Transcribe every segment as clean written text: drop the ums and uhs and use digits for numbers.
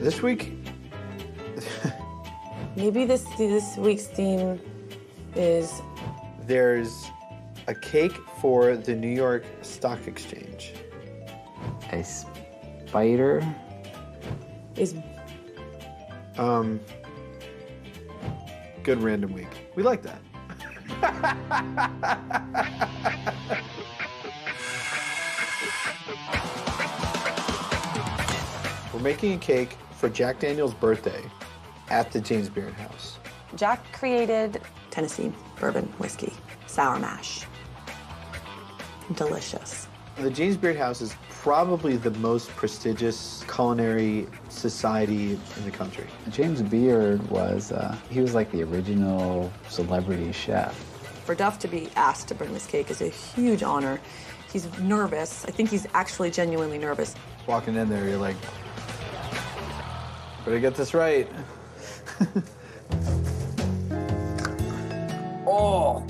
This week? Maybe this week's theme is... There's a cake for the New York Stock Exchange. A spider? Is... Good random week. We like that. We're making a cake for Jack Daniel's birthday at the James Beard House. Jack created Tennessee bourbon whiskey, sour mash. Delicious. The James Beard House is probably the most prestigious culinary society in the country. James Beard was, he was like the original celebrity chef. For Duff to be asked to bring this cake is a huge honor. He's nervous. I think he's actually genuinely nervous. Walking in there, you're like, better get this right. Oh,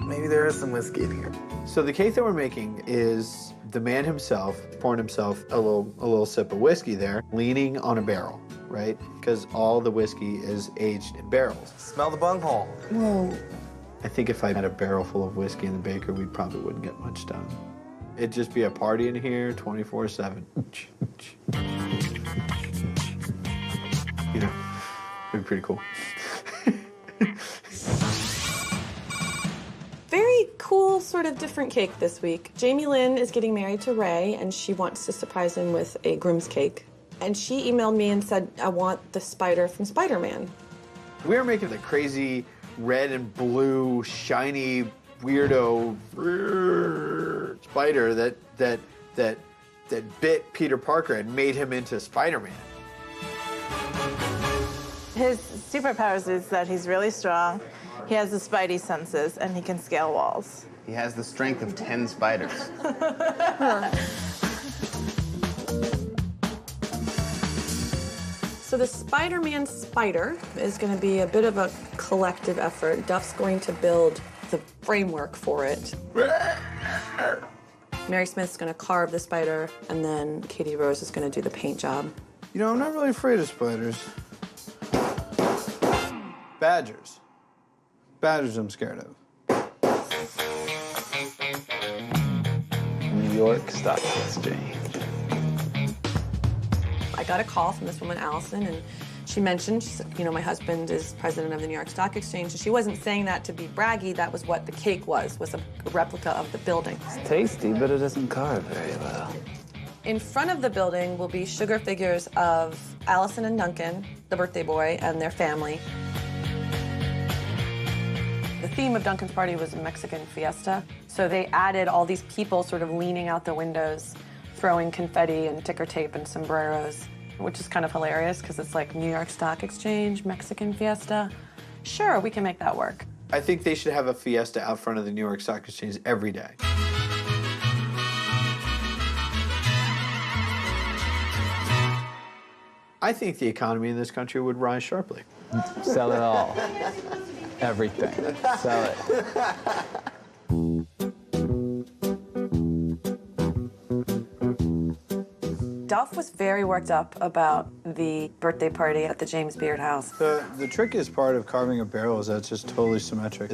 maybe there is some whiskey in here. So the cake that we're making is the man himself pouring himself a little sip of whiskey there, leaning on a barrel, right? Because all the whiskey is aged in barrels. Smell the bunghole. Whoa. I think if I had a barrel full of whiskey in the baker, we probably wouldn't get much done. It'd just be a party in here 24/7. You know, it'd be pretty cool. Very cool, sort of different cake this week. Jamie Lynn is getting married to Ray, and she wants to surprise him with a groom's cake. And she emailed me and said, I want the spider from Spider-Man. We are making the crazy red and blue, shiny, weirdo spider that bit Peter Parker and made him into Spider-Man. His superpowers is that he's really strong, he has the spidey senses, and he can scale walls. He has the strength of 10 spiders. So the Spider-Man spider is going to be a bit of a collective effort. Duff's going to build the framework for it. Mary Smith's going to carve the spider, and then Katie Rose is going to do the paint job. You know, I'm not really afraid of spiders. Badgers. Badgers I'm scared of. New York Stock Exchange. I got a call from this woman, Allison, and she mentioned, she said, you know, my husband is president of the New York Stock Exchange, and she wasn't saying that to be braggy. That was what the cake was a replica of the building. It's tasty, but it doesn't carve very well. In front of the building will be sugar figures of Allison and Duncan, the birthday boy, and their family. The theme of Duncan's party was a Mexican fiesta, so they added all these people sort of leaning out the windows, throwing confetti and ticker tape and sombreros, which is kind of hilarious because it's like New York Stock Exchange, Mexican fiesta. Sure, we can make that work. I think they should have a fiesta out front of the New York Stock Exchange every day. I think the economy in this country would rise sharply. Sell it all. Everything. Sell it. Duff was very worked up about the birthday party at the James Beard House. The trickiest part of carving a barrel is that it's just totally symmetric.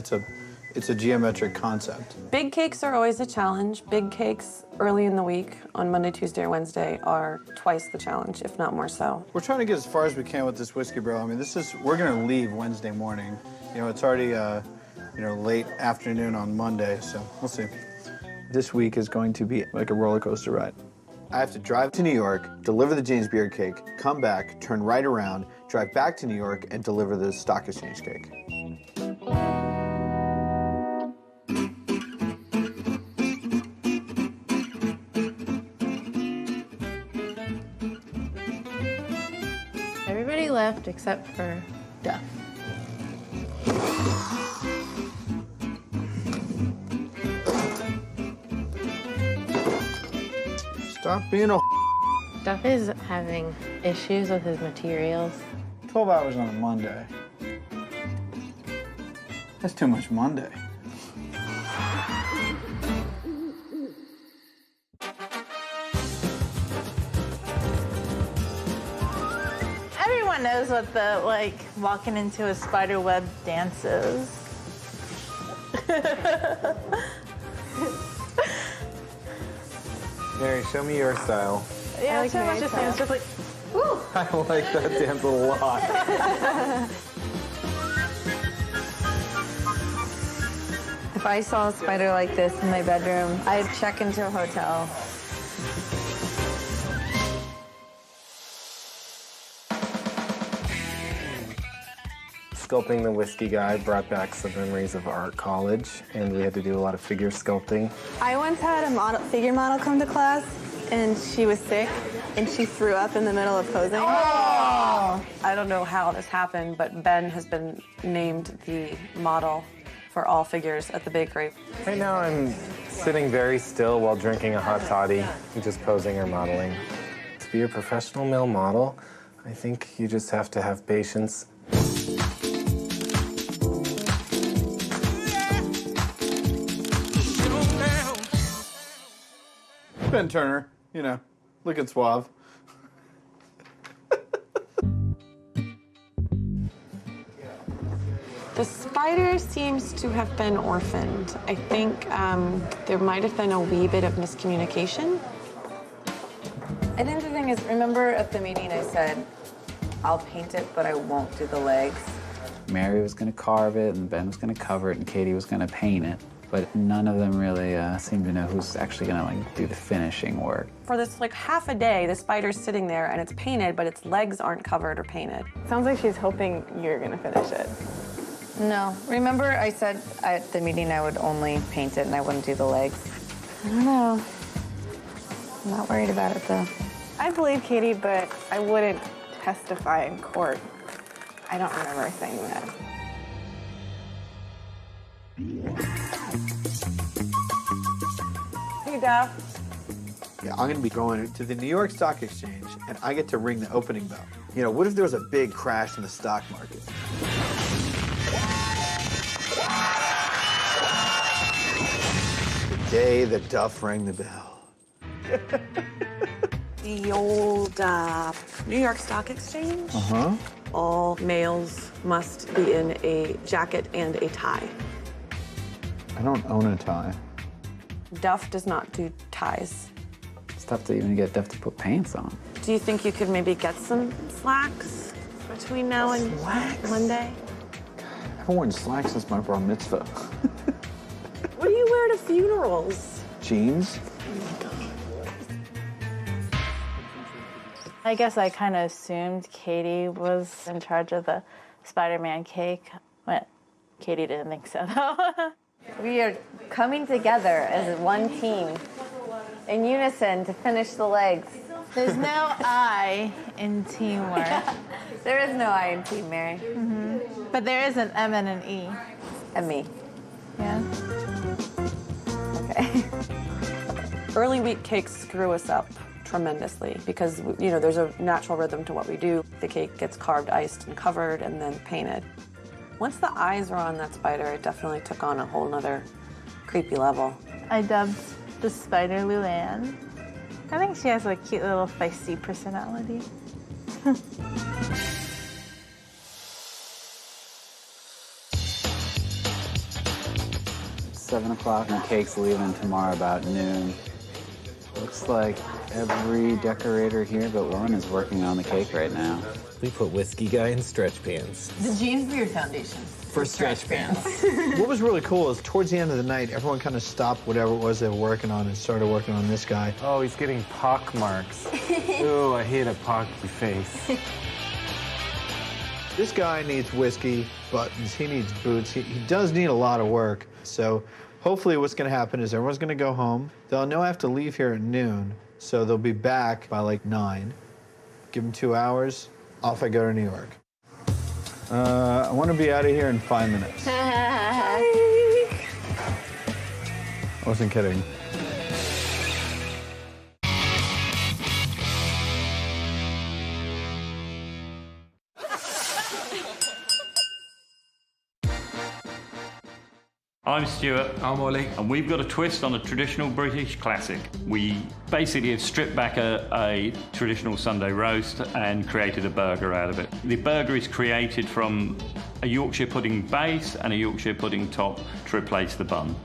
It's a geometric concept. Big cakes are always a challenge. Big cakes early in the week on Monday, Tuesday, or Wednesday are twice the challenge, if not more so. We're trying to get as far as we can with this whiskey barrel. I mean, we're gonna leave Wednesday morning. You know, it's already, late afternoon on Monday, so we'll see. This week is going to be like a roller coaster ride. I have to drive to New York, deliver the James Beard cake, come back, turn right around, drive back to New York, and deliver the Stock Exchange cake. Everybody left except for Duff. Stop being a Duff is having issues with his materials. 12 hours on a Monday. That's too much Monday. Everyone knows what the, like, walking into a spider web dance is. Mary, show me your style. Yeah, like so much Mary's just it's just like, I like that dance a lot. If I saw a spider like this in my bedroom, I'd check into a hotel. Sculpting the whiskey guy brought back some memories of art college, and we had to do a lot of figure sculpting. I once had a figure model come to class, and she was sick, and she threw up in the middle of posing. I don't know how this happened, but Ben has been named the model for all figures at the bakery. Right now I'm sitting very still while drinking a hot toddy, just posing or modeling. To be a professional male model, I think you just have to have patience. Ben Turner, you know, looking suave. The spider seems to have been orphaned. I think there might have been a wee bit of miscommunication. I think the thing is, remember at the meeting I said, I'll paint it, but I won't do the legs. Mary was going to carve it, and Ben was going to cover it, and Katie was going to paint it. But none of them really seemed to know who's actually going to like do the finishing work. For this like half a day, the spider's sitting there and it's painted, but its legs aren't covered or painted. Sounds like she's hoping you're gonna finish it. No. Remember I said at the meeting I would only paint it and I wouldn't do the legs? I don't know. I'm not worried about it, though. I believe Katie, but I wouldn't testify in court. I don't remember saying that. Hey, Duff. Yeah, I'm gonna be going to the New York Stock Exchange, and I get to ring the opening bell. You know, what if there was a big crash in the stock market? The day that Duff rang the bell. The old New York Stock Exchange. Uh-huh. All males must be in a jacket and a tie. I don't own a tie. Duff does not do ties. It's tough to even get Duff to put pants on. Do you think you could maybe get some slacks between now and Monday? I haven't worn slacks since my bar mitzvah. What do you wear to funerals? Jeans? I guess I kind of assumed Katie was in charge of the Spider-Man cake. But Katie didn't think so, though. We are coming together as one team in unison to finish the legs. There's no I in teamwork, There is no I in Team Mary. but there is an M and an E. And me. Yeah. Okay. Early week cakes screw us up tremendously because, you know, there's a natural rhythm to what we do. The cake gets carved, iced, and covered, and then painted. Once the eyes were on that spider, it definitely took on a whole nother creepy level. I dubbed the spider Luann. I think she has a cute little feisty personality. 7 o'clock and the cake's leaving tomorrow about noon. Looks like every decorator here but one is working on the cake right now. We put whiskey guy in stretch pants. The Jean Beard Foundation. For stretch pants. What was really cool is towards the end of the night, everyone kind of stopped whatever it was they were working on and started working on this guy. Oh, he's getting pock marks. Ooh, I hate a pocky face. This guy needs whiskey, buttons, he needs boots. He does need a lot of work. So hopefully what's going to happen is everyone's going to go home. They'll know I have to leave here at noon, so they'll be back by like 9. Give them 2 hours, off I go to New York. I want to be out of here in 5 minutes. I wasn't kidding. I'm Stuart. I'm Ollie. And we've got a twist on a traditional British classic. We basically have stripped back a traditional Sunday roast and created a burger out of it. The burger is created from a Yorkshire pudding base and a Yorkshire pudding top to replace the bun.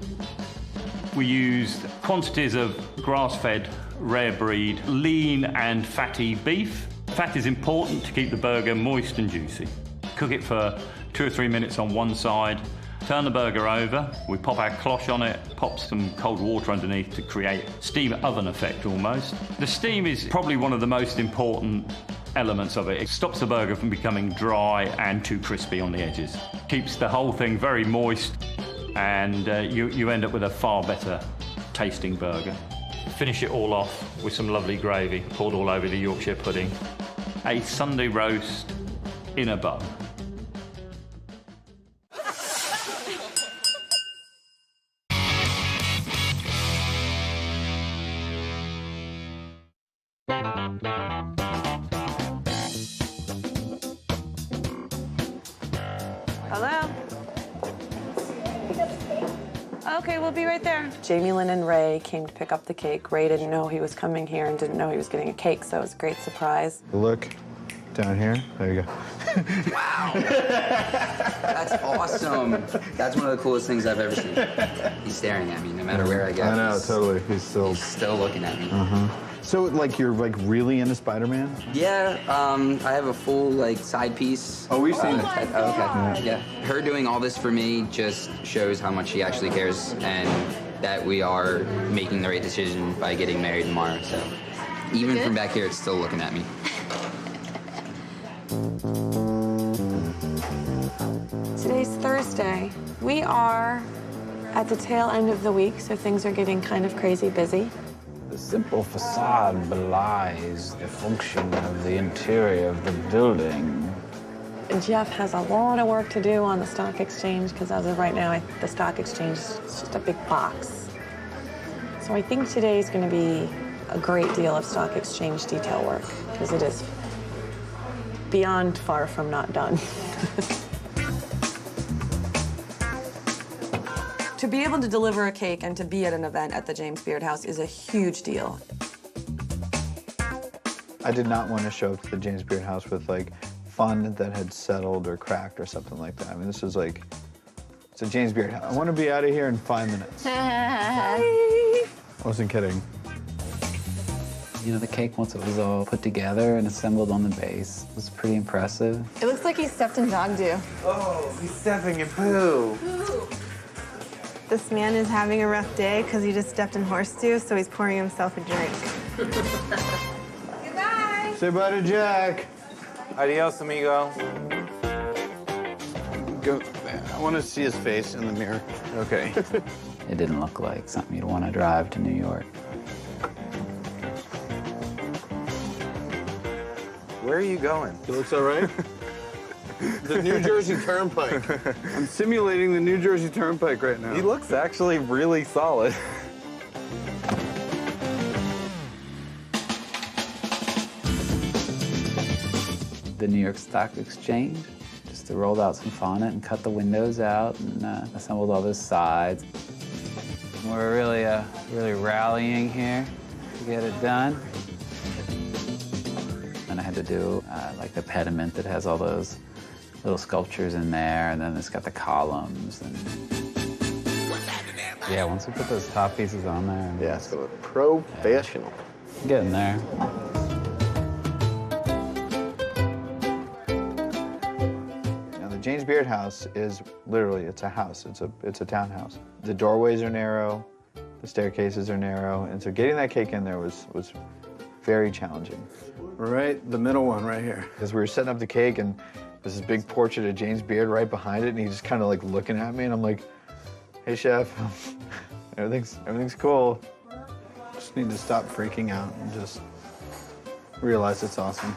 We used quantities of grass-fed, rare breed, lean and fatty beef. Fat is important to keep the burger moist and juicy. Cook it for 2 or 3 minutes on one side, turn the burger over, we pop our cloche on it, pop some cold water underneath to create steam oven effect almost. The steam is probably one of the most important elements of it. It stops the burger from becoming dry and too crispy on the edges. Keeps the whole thing very moist, and you end up with a far better tasting burger. Finish it all off with some lovely gravy poured all over the Yorkshire pudding. A Sunday roast in a bun. Hello? Okay, we'll be right there. Jamie Lynn and Ray came to pick up the cake. Ray didn't know he was coming here and didn't know he was getting a cake, so it was a great surprise. Look down here. There you go. Wow. That's awesome. That's one of the coolest things I've ever seen. He's staring at me no matter where I go. I know, totally. He's still looking at me. So, like, you're like really into Spider-Man? Yeah, I have a full like side piece. Oh, we've seen it. Okay. Yeah. Her doing all this for me just shows how much she actually cares and that we are making the right decision by getting married tomorrow. So, even from back here, it's still looking at me. Today's Thursday. We are at the tail end of the week, so things are getting kind of crazy busy. The simple facade belies the function of the interior of the building. Jeff has a lot of work to do on the stock exchange, because as of right now, the stock exchange is just a big box. So I think today is going to be a great deal of stock exchange detail work, because it is beyond far from not done. To be able to deliver a cake and to be at an event at the James Beard House is a huge deal. I did not want to show up to the James Beard House with like fun that had settled or cracked or something like that. I mean, this is like, it's a James Beard House. I want to be out of here in 5 minutes. I wasn't kidding. You know, the cake, once it was all put together and assembled on the base, was pretty impressive. It looks like he stepped in dog dew. Oh, he's stepping in poo. This man is having a rough day because he just stepped in horse stew, so he's pouring himself a drink. Goodbye. Say bye to Jack. Adios, amigo. Go. I want to see his face in the mirror. Okay. It didn't look like something you'd want to drive to New York. Where are you going? It looks all right. The New Jersey Turnpike. I'm simulating the New Jersey Turnpike right now. He looks actually really solid. The New York Stock Exchange, just rolled out some fondant and cut the windows out and assembled all those sides. We're really rallying here to get it done. And I had to do like the pediment that has all those little sculptures in there, and then it's got the columns. And yeah, once we put those top pieces on there. Yeah, so professional. Yeah, getting there. Now, the James Beard House is literally, it's a house. It's a townhouse. The doorways are narrow, the staircases are narrow, and so getting that cake in there was very challenging. Right, the middle one right here. Because we were setting up the cake, and there's this big portrait of James Beard right behind it, and he's just kind of like looking at me, and I'm like, hey, chef, everything's cool. Just need to stop freaking out and just realize it's awesome.